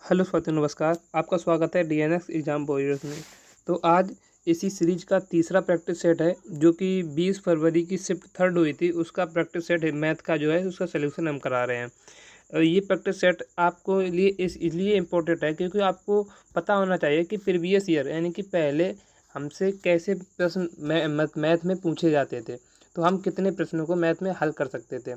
Hello साथियों, नमस्कार। आपका स्वागत है डीएनएक्स एग्ज़ाम वॉरियर्स में। तो आज इसी सीरीज का तीसरा प्रैक्टिस सेट है जो कि 20 फरवरी की शिफ्ट थर्ड हुई थी, उसका प्रैक्टिस सेट है। मैथ का जो है उसका सलूशन हम करा रहे हैं। ये प्रैक्टिस सेट आपको लिए इसलिए इम्पोर्टेंट है क्योंकि आपको पता होना चाहिए कि प्रीवियस ईयर यानी कि पहले हमसे कैसे प्रश्न मैथ में पूछे जाते थे, तो हम कितने प्रश्नों को मैथ में हल कर सकते थे।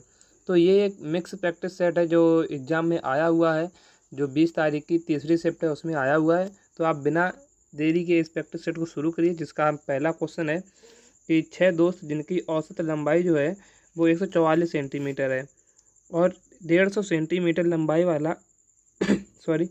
तो ये एक मिक्स प्रैक्टिस सेट है जो एग्ज़ाम में आया हुआ है, जो 20 तारीख की तीसरी शिफ्ट है उसमें आया हुआ है। तो आप बिना देरी के इस प्रैक्टिस सेट को शुरू करिए, जिसका पहला क्वेश्चन है कि 6 दोस्त जिनकी औसत लंबाई जो है वो 144 सेंटीमीटर है और 150 सेंटीमीटर लंबाई वाला सॉरी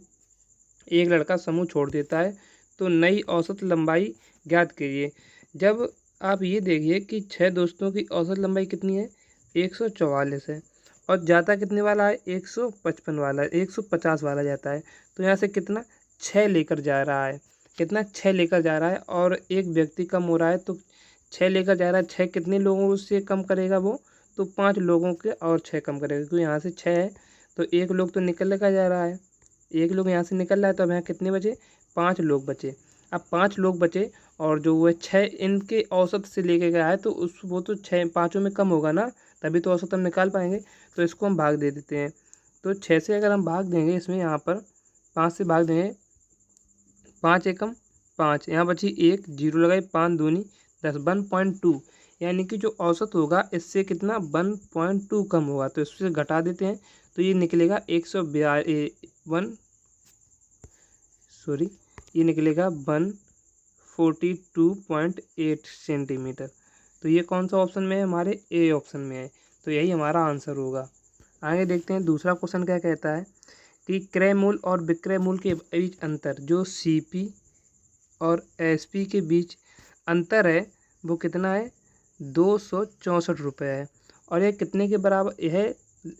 एक लड़का समूह छोड़ देता है, तो नई औसत लंबाई ज्ञात कीजिए। जब आप ये देखिए कि 6 दोस्तों की औसत लंबाई कितनी है, 144 है और जाता कितने वाला है, 155 वाला है, 150 वाला जाता है। तो यहाँ से कितना 6 लेकर जा रहा है, कितना 6 लेकर जा रहा है और एक व्यक्ति कम हो रहा है, तो 6 लेकर जा रहा है। 6 कितने लोगों से कम करेगा वो, तो 5 लोगों के और 6 कम करेगा, क्योंकि यहाँ से 6 है तो एक लोग तो निकल लेकर जा रहा है, एक लोग यहाँ से निकल रहा है। तो अब यहाँ कितने बचे, 5 लोग बचे। अब 5 लोग बचे और जो वो 6 इनके औसत से लेके गया है, तो उस वो तो 6 पाँचों में कम होगा ना, तभी तो औसत हम निकाल पाएंगे। तो इसको हम भाग दे देते हैं। तो 6 से अगर हम भाग देंगे, इसमें यहाँ पर 5 से भाग देंगे, 5 एकम 5, यहाँ बची 1, 0 लगाई, 5 दूनी 10, 1.2, यानी कि जो औसत होगा इससे कितना 1.2 कम होगा। तो इससे घटा देते हैं तो ये निकलेगा 142.8 सेंटीमीटर। तो ये कौन सा ऑप्शन में है, हमारे ए ऑप्शन में है। तो यही हमारा आंसर होगा। आगे देखते हैं दूसरा क्वेश्चन क्या कहता है कि क्रय मूल्य और विक्रय मूल्य के बीच अंतर, जो सीपी और एसपी के बीच अंतर है वो कितना है, 264 रुपये है। और ये कितने के बराबर है,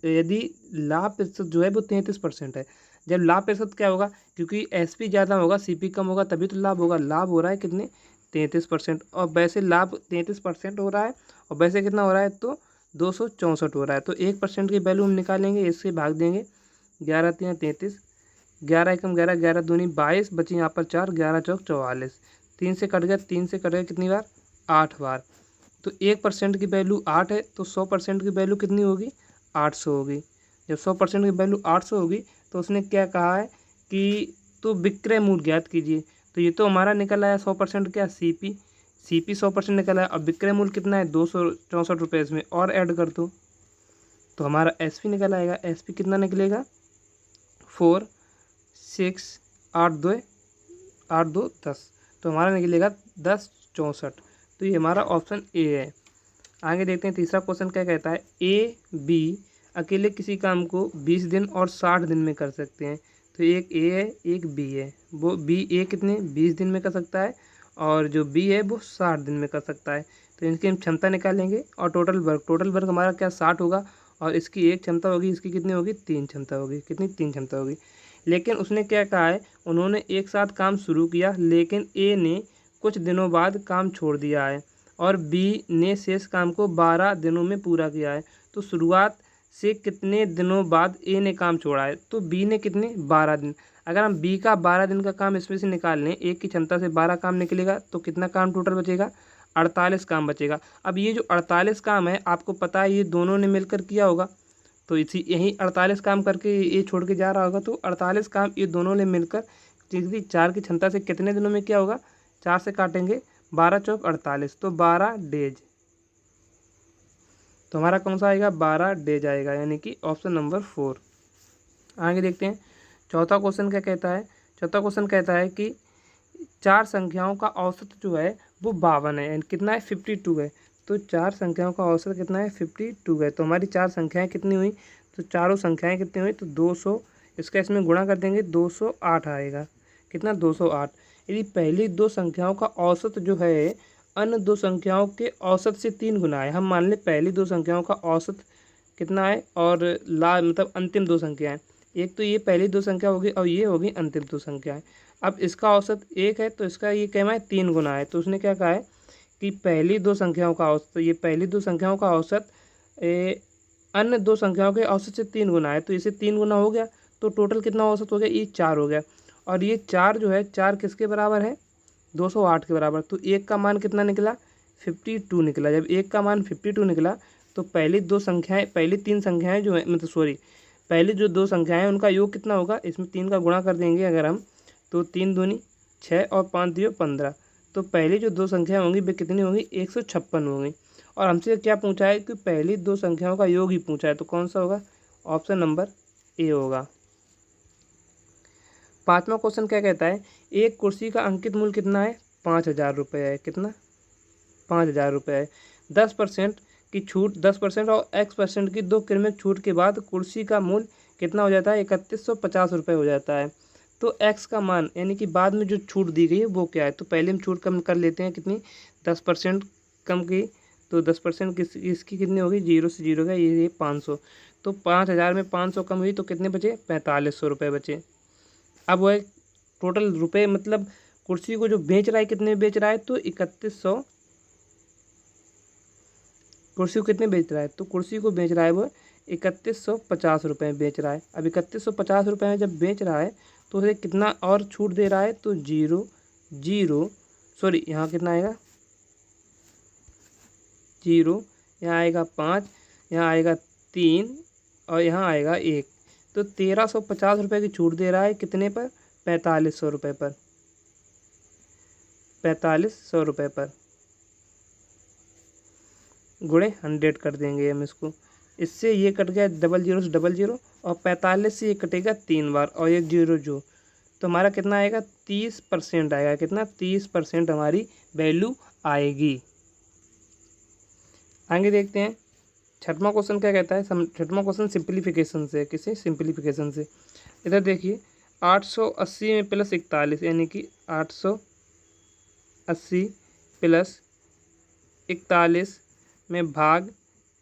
यदि लाभ प्रतिशत जो है वो 33% है। जब लाभ प्रतिशत क्या होगा, क्योंकि एसपी ज़्यादा होगा सीपी कम होगा तभी तो लाभ होगा। लाभ हो रहा है कितने, 33%, और वैसे लाभ 33% हो रहा है और वैसे कितना हो रहा है, तो 264 हो रहा है। तो 1% की वैल्यू हम निकालेंगे, इससे भाग देंगे, 11 3 33, 11 एकम 11, 11 दूनी 22, बची यहाँ पर 4, 11 चौक 44, 3 से कट गया, 3 से कट गया कितनी बार, 8 बार। तो 1% की वैल्यू 8 है, तो 100% की वैल्यू कितनी होगी, 800 होगी। जब 100% की वैल्यू 800 होगी तो उसने क्या कहा है कि तो विक्रय मूल्य ज्ञात कीजिए। तो ये तो हमारा निकल आया 100% क्या, सीपी 100% निकल आया। अब विक्रय मूल्य कितना है, 264 रुपये, इसमें और ऐड कर दो तो हमारा एसपी निकल आएगा। एसपी कितना निकलेगा, 4 6 8 2 10, तो हमारा निकलेगा 1064। तो ये हमारा ऑप्शन ए है। आगे देखते हैं तीसरा क्वेश्चन क्या कहता है, ए बी अकेले किसी काम को 20 दिन और 60 दिन में कर सकते हैं। तो एक ए है एक बी है, वो बी ए कितने 20 दिन में कर सकता है और जो बी है वो 60 दिन में कर सकता है। तो इनकी हम क्षमता निकालेंगे और टोटल वर्क हमारा क्या 60 होगा और इसकी एक क्षमता होगी, इसकी कितनी होगी, 3 क्षमता होगी। कितनी, 3 क्षमता होगी। लेकिन उसने क्या कहा है, उन्होंने एक साथ काम शुरू किया लेकिन ए ने कुछ दिनों बाद काम छोड़ दिया है और बी ने शेष काम को 12 दिनों में पूरा किया है। तो शुरुआत से कितने दिनों बाद ए ने काम छोड़ा है, तो बी ने कितने 12 दिन। अगर हम बी का 12 दिन का काम इसमें से निकाल लें, एक की क्षमता से 12 काम निकलेगा तो कितना काम टोटल बचेगा, 48 काम बचेगा। अब ये जो 48 काम है आपको पता है ये दोनों ने मिलकर किया होगा, तो इसी यही 48 काम करके ये छोड़ के जा रहा होगा। तो 48 काम ये दोनों ने मिलकर, क्योंकि 4 की क्षमता से कितने दिनों में क्या होगा, 4 से काटेंगे, 12 चौक 48, तो 12 डेज। तो हमारा कौन सा आएगा, 12 डेज आएगा, यानी कि ऑप्शन नंबर 4। आगे देखते हैं चौथा क्वेश्चन क्या कहता है। चौथा क्वेश्चन कहता है कि 4 संख्याओं का औसत जो है वो 52 है, यानी कितना है, 52 है। तो 4 संख्याओं का औसत कितना है, 52 है। तो हमारी 4 संख्याएं कितनी हुई, तो चारों संख्याएं कितनी हुई, तो 200, इसका इसमें गुणा कर देंगे, 208 आएगा। कितना, 208। यदि पहली 2 संख्याओं का औसत जो है अन्य 2 संख्याओं के औसत से 3 गुना है, हम मान लें पहली 2 संख्याओं का औसत कितना है और मतलब अंतिम 2 संख्याएं, एक तो ये पहली 2 संख्या होगी और ये होगी अंतिम 2 संख्याएं। अब इसका औसत 1 है तो इसका ये क्या है, 3 गुना है। तो उसने क्या कहा है कि पहली 2 संख्याओं का औसत, ये पहली 2 संख्याओं का औसत अन्य 2 संख्याओं के औसत से 3 गुना है, तो इसे 3 गुना हो गया तो टोटल कितना औसत हो गया, ये 4 हो गया। और ये 4 जो है 4 किसके बराबर है, 208 के बराबर। तो एक का मान कितना निकला, 52 निकला। जब एक का मान 52 निकला तो पहली 2 संख्याएं, पहली 3 संख्याएं जो है, मतलब सॉरी, पहली जो 2 संख्याएं हैं उनका योग कितना होगा, इसमें 3 का गुणा कर देंगे अगर हम, तो 3 दूनी 6 और 5 दियो 15। तो पहली जो 2 संख्याएं होंगी वे कितनी होंगी, 156 होंगी। और हमसे क्या पूछा है कि पहली 2 संख्याओं का योग ही पूछा है, तो कौन सा होगा, ऑप्शन नंबर ए होगा। 5वां क्वेश्चन क्या कहता है, एक कुर्सी का अंकित मूल्य कितना है, 5000 रुपये है। कितना, 5000 रुपये है। 10% की छूट, 10% और X% की 2 क्रमिक छूट के बाद कुर्सी का मूल्य कितना हो जाता है, 3150 रुपये हो जाता है। तो X का मान यानी कि बाद में जो छूट दी गई है वो क्या है, तो पहले हम छूट कम कर लेते हैं, कितनी, 10% कम की। तो 10% इसकी कितनी होगी, 0 से 0 का ये 500। तो 5000 में 500 कम हुई तो कितने बचे, 4500 रुपये बचे। अब वह टोटल रुपए, मतलब कुर्सी को जो बेच रहा है कितने बेच रहा है, तो 3100, कुर्सी को कितने बेच रहा है, तो कुर्सी को बेच रहा है वो 3150 रुपये में बेच रहा है। अब 3150 रुपये में जब बेच रहा है तो उसे कितना और छूट दे रहा है, तो 0 सॉरी यहाँ कितना आएगा, 0, यहाँ आएगा 5, यहाँ आएगा 3 और यहाँ आएगा 1। तो 1350 रुपये की छूट दे रहा है कितने पर, 4500 रुपये पर, 4500 रुपये पर गुणे 100 कर देंगे हम इसको। इससे ये कट गया 00 से 00 और 45 से ये कटेगा 3 बार और 1 0 जो, तो हमारा कितना आएगा, 30% आएगा। कितना, 30% हमारी वैल्यू आएगी। आगे देखते हैं 6वां क्वेश्चन क्या कहता है। 6वां क्वेश्चन सिंप्लीफिकेशन से, किसी सिंप्लीफिकेशन से। इधर देखिए 880 में प्लस 41 यानी कि 880 प्लस 41 में भाग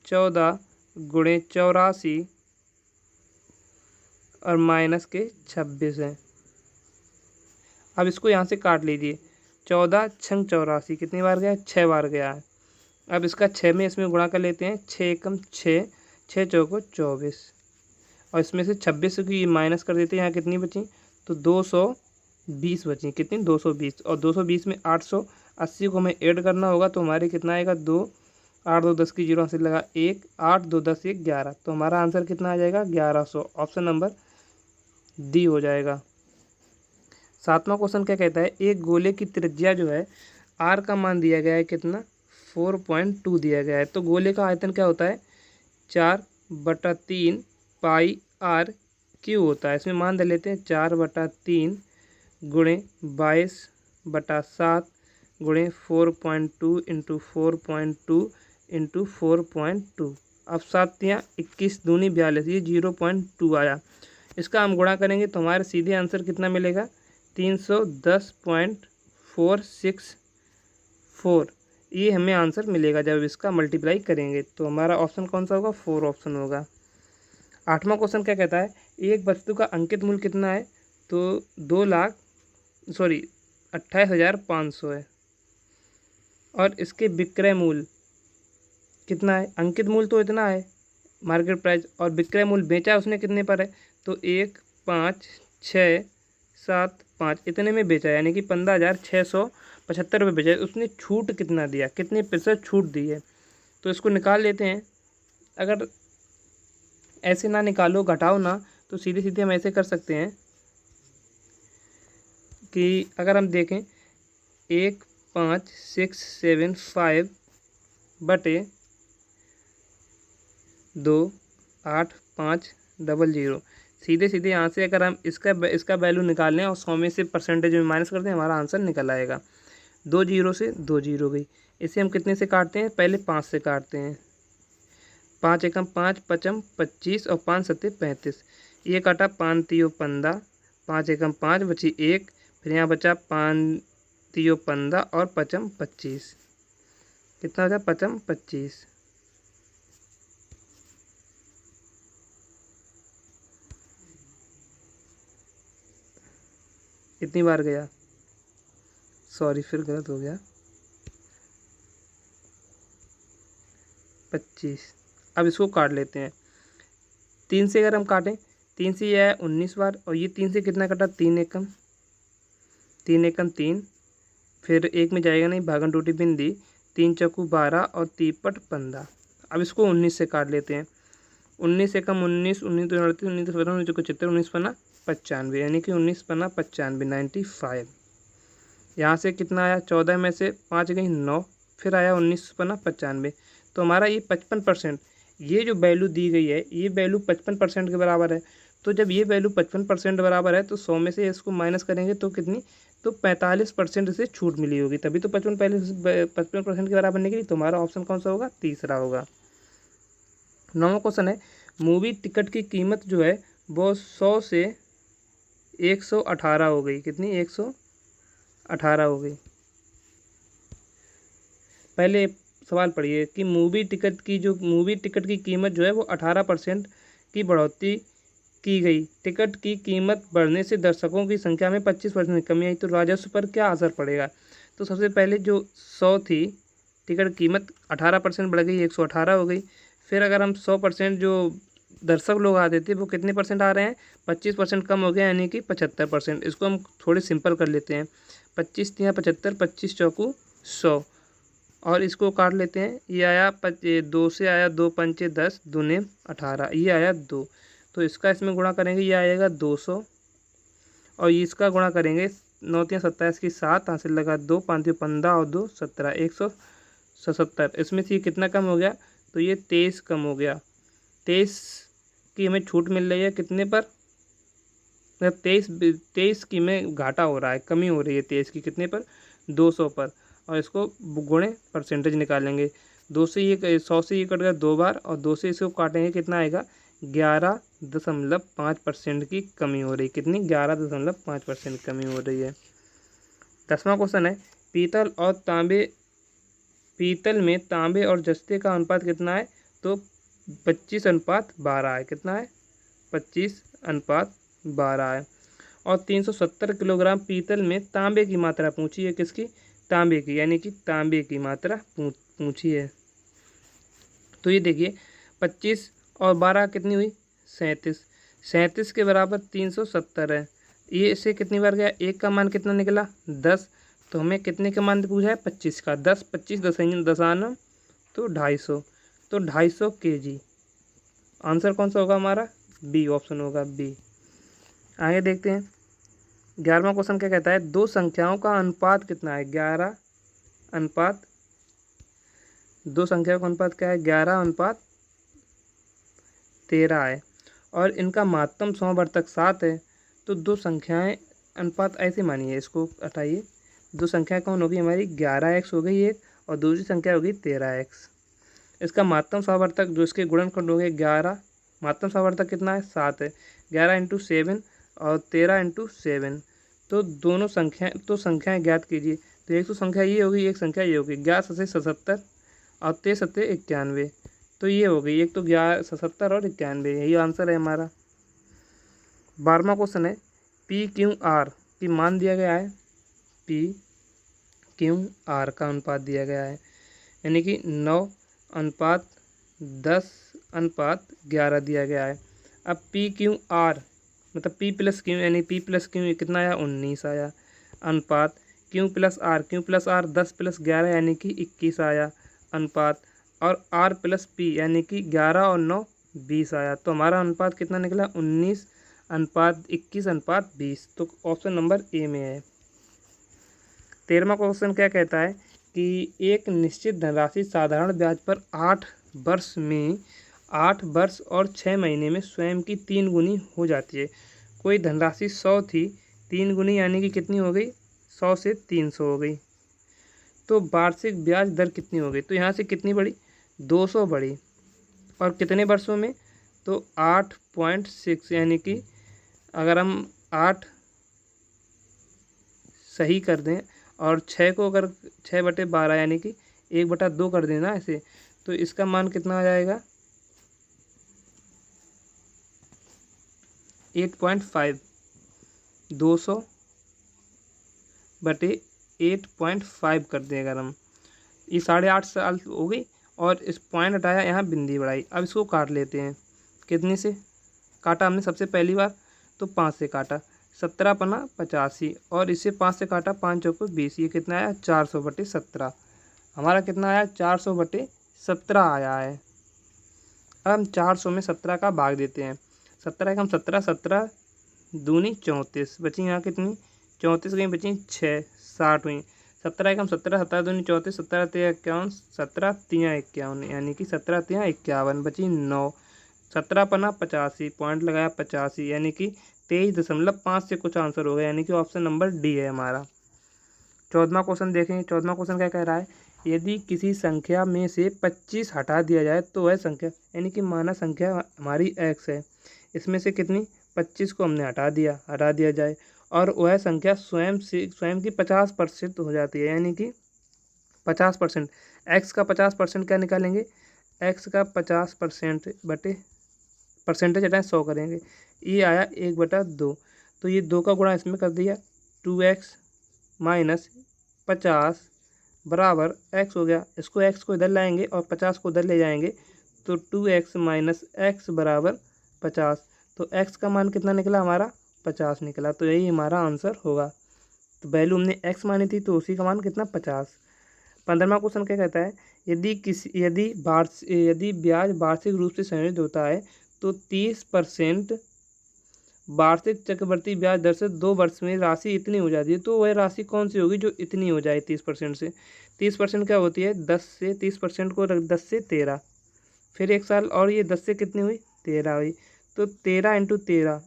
14 गुणे 84 और माइनस के 26 है। अब इसको यहाँ से काट लीजिए, 14 छंग 84 कितनी बार गया, 6 बार गया है। अब इसका 6 में इसमें गुणा कर लेते हैं, 6 एकम 6, 6 चौको 24 और इसमें से 26 की माइनस कर देते हैं। यहाँ कितनी बची, तो 220 बची। कितनी, 220। और 220 में 880 को हमें ऐड करना होगा, तो हमारे कितना आएगा, 2, 8 2 10 की 0 से लगा 1, 8 2 10 1 11। तो हमारा आंसर कितना आ जाएगा, 1100। ऑप्शन नंबर डी हो जाएगा। 7वां क्वेश्चन क्या कहता है, एक गोले की त्रिज्या जो है आर का मान दिया गया है कितना, 4.2 दिया गया है। तो गोले का आयतन क्या होता है, 4/3 पाई आर क्यू होता है। इसमें मान दे लेते हैं 4/3 गुणे 22/7 गुणे 4.2 इंटू 4.2 इंटू 4.2। अब 7 या 21 दूनी 42, ये 0.2 आया। इसका हम गुणा करेंगे तो हमारे सीधे आंसर कितना मिलेगा, 310.464। ये हमें आंसर मिलेगा जब इसका मल्टीप्लाई करेंगे। तो हमारा ऑप्शन कौन सा होगा, 4 ऑप्शन होगा। 8वां क्वेश्चन क्या कहता है, एक वस्तु का अंकित मूल्य कितना है, तो 28,500 है और इसके विक्रय मूल्य कितना है। अंकित मूल्य तो इतना है मार्केट प्राइस, और विक्रय मूल्य बेचा उसने कितने पर है, तो 1, 5, 6, 7, 5 इतने में बेचा, यानी कि 15,675 रुपये बेचा। उसने छूट कितना दिया, कितने प्रतिशत छूट दी है, तो इसको निकाल लेते हैं। अगर ऐसे ना निकालो, घटाओ ना, तो सीधे सीधे हम ऐसे कर सकते हैं कि अगर हम देखें 1,5,6,7,5 बटे 2,8,5,00, सीधे सीधे यहाँ से अगर हम इसका वैल्यू निकाल लें और 100 में से परसेंटेज में माइनस कर दें, हमारा आंसर निकल आएगा। 2 0 से 2 0 गई। इसे हम कितने से काटते हैं, पहले 5 से काटते हैं। 5 एकम 5 पचम 25 और 5 सत्ते 35। ये काटा 5 3 15, 5 एकम 5 बची 1, फिर यहाँ बचा 5 3 15 और पचम 25। कितना बचा, पचम 25। कितनी बार गया, सॉरी फिर गलत हो गया, 25। अब इसको काट लेते हैं। 3 से अगर हम काटें 3 से ये आया 19 बार, और ये 3 से कितना कटा, 3 एकम 3, फिर एक में जाएगा नहीं, भागन टूटी बिंदी, 3 चौकू 12 और 3 पट 15। अब इसको 19 से काट लेते हैं। 19 एकम 19, 19 तो 38, 19 तो 15, 19 को 75, 19 पन्ना 95, यानी कि 19 पन्ना 95, 95। यहाँ से कितना आया, 14 में से 5 गई 9, फिर आया 19 पन्ना 95। तो हमारा ये 55%, ये जो वैल्यू दी गई है ये वैल्यू 55% के बराबर है। तो जब ये वैल्यू 55% बराबर है तो 100 में से इसको माइनस करेंगे तो कितनी, तो 45% से छूट मिली होगी, तभी तो 55% के बराबर निकली। तो हमारा ऑप्शन कौन सा होगा, तीसरा होगा। 9वां क्वेश्चन है, मूवी टिकट की कीमत जो है वो 100 से 118 हो गई, कितनी, 118 हो गई। पहले सवाल पढ़िए कि मूवी टिकट की कीमत जो है वो 18% की बढ़ोतरी की गई। टिकट की कीमत बढ़ने से दर्शकों की संख्या में 25% की कमी आई, तो राजस्व पर क्या असर पड़ेगा। तो सबसे पहले जो 100 थी टिकट कीमत, 18% बढ़ गई, 118 हो गई। फिर अगर हम 100% जो दर्शक लोग आते थे वो कितने परसेंट आ रहे हैं, 25% कम हो गया, यानी कि 75%। इसको हम थोड़े सिंपल कर लेते हैं, 25 तिया 75, 25 चौकू 100, और इसको काट लेते हैं। ये आया 2 से आया 2 पंचे 10, दूने 18, ये आया 2। तो इसका इसमें गुणा करेंगे, ये आएगा 200, और इसका गुणा करेंगे 9 तिया 27 की 7, हासिल लगा 2, 5 15 और 2 17, 177। इसमें से ये कितना कम हो गया, तो ये 23 कम हो गया। 23 की हमें छूट मिल रही है कितने पर, मतलब 23 की में घाटा हो रहा है, कमी हो रही है 23 की कितने पर, 200 पर। और इसको गुणे परसेंटेज निकालेंगे, 2 से ये 100 से ये कट गया 2 बार, और 2 से इसको काटेंगे कितना आएगा, 11.5% की कमी हो रही, कितनी, 11.5% कमी हो रही है। 10वां क्वेश्चन है, पीतल में तांबे और जस्ते का अनुपात कितना है, तो 25:12 है, कितना है, 25:12 है। और 370 किलोग्राम पीतल में तांबे की मात्रा पूछी है, किसकी, तांबे की, यानी कि तांबे की मात्रा पूछी है। तो ये देखिए 25 और 12 कितनी हुई, 37, 37 के बराबर 370 है। ये इससे कितनी बार गया, एक का मान कितना निकला, 10। तो हमें कितने का मान पूछा है, 25 का, 10 25 दसाना तो 250, तो 250 kg। आंसर कौन सा होगा हमारा, बी ऑप्शन होगा, बी। आगे देखते हैं 11वां क्वेश्चन क्या कहता है, दो संख्याओं का अनुपात कितना है, 11 अनुपात, दो संख्याओं का अनुपात क्या है, 11:13 है, और इनका महत्तम समवर्तक 7 है। तो दो संख्याएं अनुपात ऐसे मानिए, इसको हटाइए, दो संख्या कौन होगी हमारी, 11x हो गई एक, और दूसरी संख्या होगी 13x। इसका महत्तम समवर्तक जो इसके गुणनखंड हो गए 11, महत्तम समवर्तक कितना है, 7 है, 11 × 7 और 13 × 7। तो दोनों संख्याएं ज्ञात कीजिए। तो एक तो संख्या ये होगी, एक संख्या ये होगी, 11 से 77 और 13 से 91। तो ये हो गई, एक तो 11 77 और 91, यही आंसर है हमारा। 12वां क्वेश्चन है, PQR की मान दिया गया है, PQR का अनुपात दिया गया है, यानी कि 9:10:11 दिया गया है। अब PQR मतलब P + Q, यानी P + Q कितना आया, 19 आया, अनुपात Q + R 10 + 11 यानी कि 21 आया, अनुपात, और R + P यानी कि 11 और 9 20 आया। तो हमारा अनुपात कितना निकला, 19:21:20। तो ऑप्शन नंबर ए में है। 13वां क्वेश्चन क्या कहता है कि एक निश्चित धनराशि साधारण ब्याज पर 8 वर्ष और 6 महीने में स्वयं की 3 गुनी हो जाती है। कोई धनराशि 100 थी, 3 गुनी यानी कि कितनी हो गई, 100 से 300 हो गई। तो वार्षिक ब्याज दर कितनी हो गई, तो यहाँ से कितनी बढ़ी, 200 बढ़ी, और कितने वर्षों में, तो 8.6, यानी कि अगर हम 8 सही कर दें और 6 को अगर 6/12 यानी कि 1/2 कर देना ऐसे, तो इसका मान कितना आ जाएगा, 8.5, 200/8.5 कर दें अगर हम। ये 8.5 साल हो गई, और इस पॉइंट हटाया, यहाँ बिंदी बढ़ाई। अब इसको काट लेते हैं, कितने से काटा हमने सबसे पहली बार, तो 5 से काटा, 17 पना 85, और इसे 5 से काटा, 5 चौको 20, ये कितना आया 400/17। हमारा कितना आया 400/17 आया है। अब हम 400 में 17 का भाग देते हैं। 17 एकम 17, 17 दूनी 34, बची यहाँ कितनी 34 कहीं बची 6, 60 हुई। 17 एकम 17, 17 दूनी 34, 17 तिया 51, 17 तिया 51, यानी कि 17 तिया 51, बची 9। 17 पना 85, पॉइंट लगाया 85, यानी कि 23.5 से कुछ आंसर हो गया, यानी कि ऑप्शन नंबर डी है हमारा। 14वां क्वेश्चन देखें। 14वां क्वेश्चन क्या कह रहा है, यदि किसी संख्या में से 25 हटा दिया जाए तो वह संख्या, यानी कि माना संख्या हमारी x है, इसमें से कितनी 25 को हमने हटा दिया जाए, और वह संख्या स्वयं की 50% हो जाती है, यानी कि 50%। x का 50% क्या निकालेंगे, x का 50% बटे परसेंटेज हटाएं 100 करेंगे, ये आया 1/2। तो ये 2 का गुणा इसमें कर दिया, 2x माइनस 50 बराबर x हो गया। इसको x को इधर लाएंगे और 50 को उधर ले जाएंगे, तो 2x माइनस x बराबर 50। तो x का मान कितना निकला हमारा 50 निकला, तो यही हमारा आंसर होगा। तो वैल्यू हमने x मानी थी, तो उसी का मान कितना 50। 15वां क्वेश्चन क्या कहता है, यदि ब्याज वार्षिक रूप से संयोजित होता है तो 30% वार्षिक चक्रवृद्धि ब्याज दर से 2 वर्ष में राशि इतनी हो जाती है, तो वह राशि कौन सी होगी जो इतनी हो जाए 30% से। 30% क्या होती है 10 से, 30% को 10 से 13, फिर 1 साल और ये 10 से कितनी हुई 13 हुई, तो 13 × 13,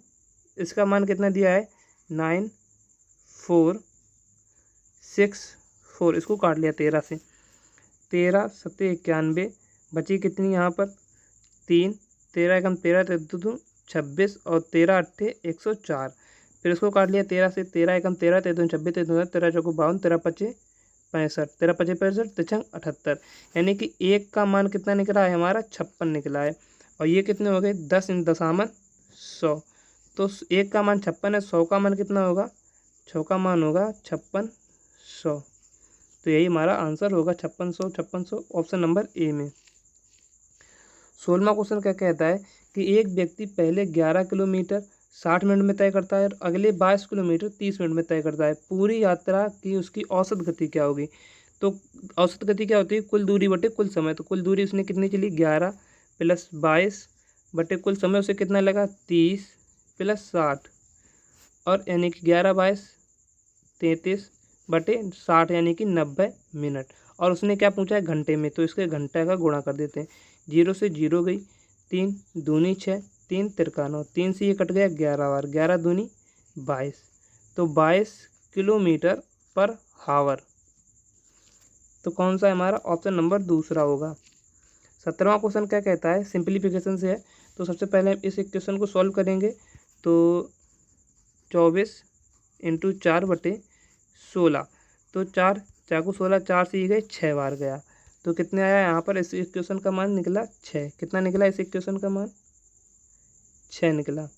इसका मान कितना दिया है 9464, इसको काट लिया 13 से, 13 7 91, बची कितनी यहाँ पर 3, 13 एकम 13 32 26, और 13 8 104, फिर इसको काट लिया 13 से, 13 एकम 13 33 26 33 13 चौको 52, 13 पचे 65, 13 पचे 65 तिरछंग 78, यानी कि 1 का मान कितना निकला है हमारा 56 निकला है। और ये कितने हो गए 10 × 10⁻100, तो 1 का मान 56 है, 100 का मान कितना होगा, 100 का मान होगा 5600, तो यही हमारा आंसर होगा 5600 ऑप्शन नंबर ए में। 16वां क्वेश्चन क्या कहता है कि एक व्यक्ति पहले 11 किलोमीटर 60 मिनट में तय करता है और अगले 22 किलोमीटर 30 मिनट में तय करता है, पूरी यात्रा की उसकी औसत गति क्या होगी। तो औसत गति क्या होती है कुल दूरी बटे कुल समय, तो कुल दूरी उसने कितनी चली 11 + 22 बटे कुल समय उसे कितना लगा 30 + 60, और यानी कि 11 × 22 33 बटे 60, यानी कि 90 मिनट, और उसने क्या पूछा है घंटे में, तो इसके घंटे का गुणा कर देते हैं। 0 से 0 गई, 3 दूनी 6, 3 53, 3 से ये कट गया 11 बार, 11 दूनी 22, तो 22 किलोमीटर पर हावर, तो कौन सा हमारा ऑप्शन नंबर दूसरा होगा। 17वां क्वेश्चन क्या कहता है, सिंप्लीफिकेशन से है, तो सबसे पहले हम इस इक्वेशन को सॉल्व करेंगे, तो 24 × 4 बटे 16, तो 4 चाकू 16, 4 से ये गए 6 बार गया, तो कितने आया यहाँ पर इस इक्वेशन का मान निकला 6। कितना निकला इस इक्वेशन का मान 6 निकला।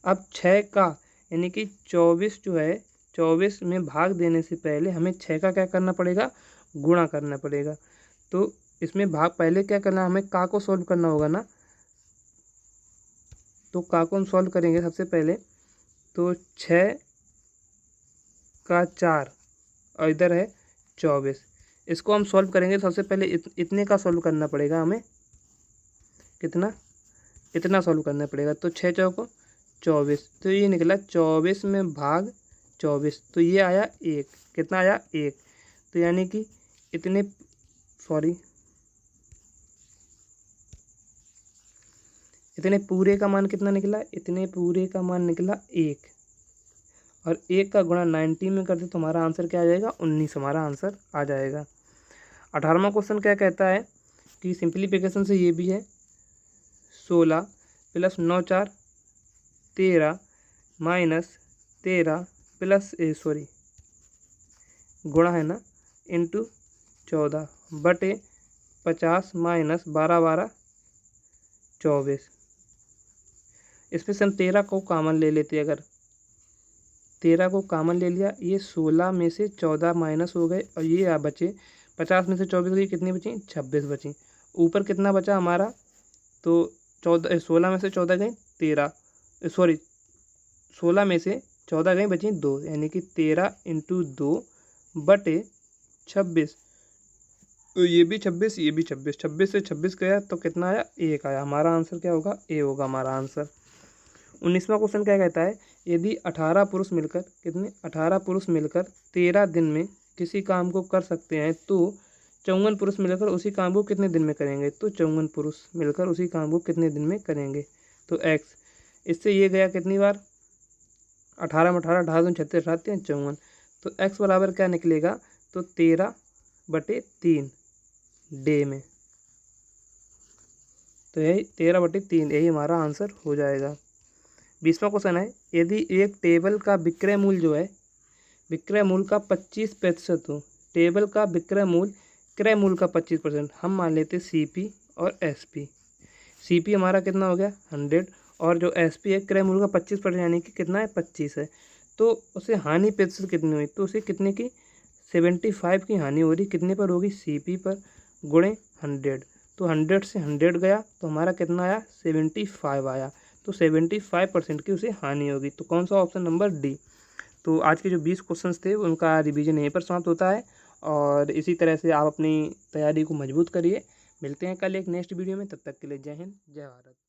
अब 6 का यानी कि 24 जो है 24 में भाग देने से पहले हमें 6 का क्या करना पड़ेगा गुणा करना पड़ेगा, तो इसमें भाग पहले क्या करना हमें का को सॉल्व करना होगा ना, तो का को हम सॉल्व करेंगे सबसे पहले, तो 6 का 4 और इधर है 24, इसको हम सॉल्व करेंगे। सबसे पहले इतने का सॉल्व करना पड़ेगा हमें, कितना इतना सॉल्व करना पड़ेगा, तो 6 चौको 24, तो ये निकला 24 में भाग 24, तो ये आया 1, कितना आया 1, तो यानी कि इतने पूरे का मान कितना निकला, इतने पूरे का मान निकला 1, और 1 का गुणा 90 में करते तो हमारा आंसर क्या आ जाएगा 19, हमारा आंसर आ जाएगा। 18वां क्वेश्चन क्या कहता है कि सिंप्लीफिकेशन से ये भी है 16 + 9 4 13 - 13 + गुणा है ना इंटू 14 बटे 50 - 12 12 24, इसमें से हम 13 को कॉमन ले लेते, अगर 13 को कॉमन ले लिया, ये 16 में से 14 माइनस हो गए, और ये आप बचे 50 में से 24 गई, कितनी बची 26 बची, ऊपर कितना बचा हमारा, तो 16 में से 14 गई 13, सॉरी 16 में से 14 गई बची 2, यानी कि 13 इंटू 2 बटे 26। तो ये भी 26, ये भी 26, 26 से 26 गया तो कितना आया, 1 आया। हमारा आंसर क्या होगा, ए होगा हमारा आंसर। 19वां क्वेश्चन क्या कहता है, यदि 18 पुरुष मिलकर 18 पुरुष मिलकर 13 दिन में किसी काम को कर सकते हैं तो 54 पुरुष मिलकर उसी काम को कितने दिन में करेंगे। तो 54 पुरुष मिलकर उसी काम को कितने दिन में करेंगे। तो एक्स, इससे ये गया कितनी बार, 18 में 18, 18 36, 18 54। तो एक्स बराबर क्या निकलेगा, तो 13/3 डे में। तो यही 13/3 यही हमारा आंसर हो जाएगा। 20वां क्वेश्चन है, यदि एक टेबल का विक्रय मूल्य जो है, विक्रय मूल्य का 25% हो, टेबल का विक्रय मूल्य क्रय मूल्य का 25%, हम मान लेते CP और SP। CP हमारा कितना हो गया 100, और जो SP है क्रय मूल्य का 25%, यानी कि कितना है 25 है। तो उसे हानि प्रतिशत कितनी हुई, तो उसे कितने की 75 की हानि हो रही, कितने पर होगी, CP पर, गुणे 100। तो 100 से 100 गया तो हमारा कितना आया 75 आया। तो 75% की उसे हानि होगी। तो कौन सा ऑप्शन, नंबर डी। तो आज के जो 20 क्वेश्चंस थे उनका रिवीजन यहीं पर समाप्त होता है, और इसी तरह से आप अपनी तैयारी को मजबूत करिए। मिलते हैं कल एक नेक्स्ट वीडियो में, तब तक के लिए जय हिंद जय भारत।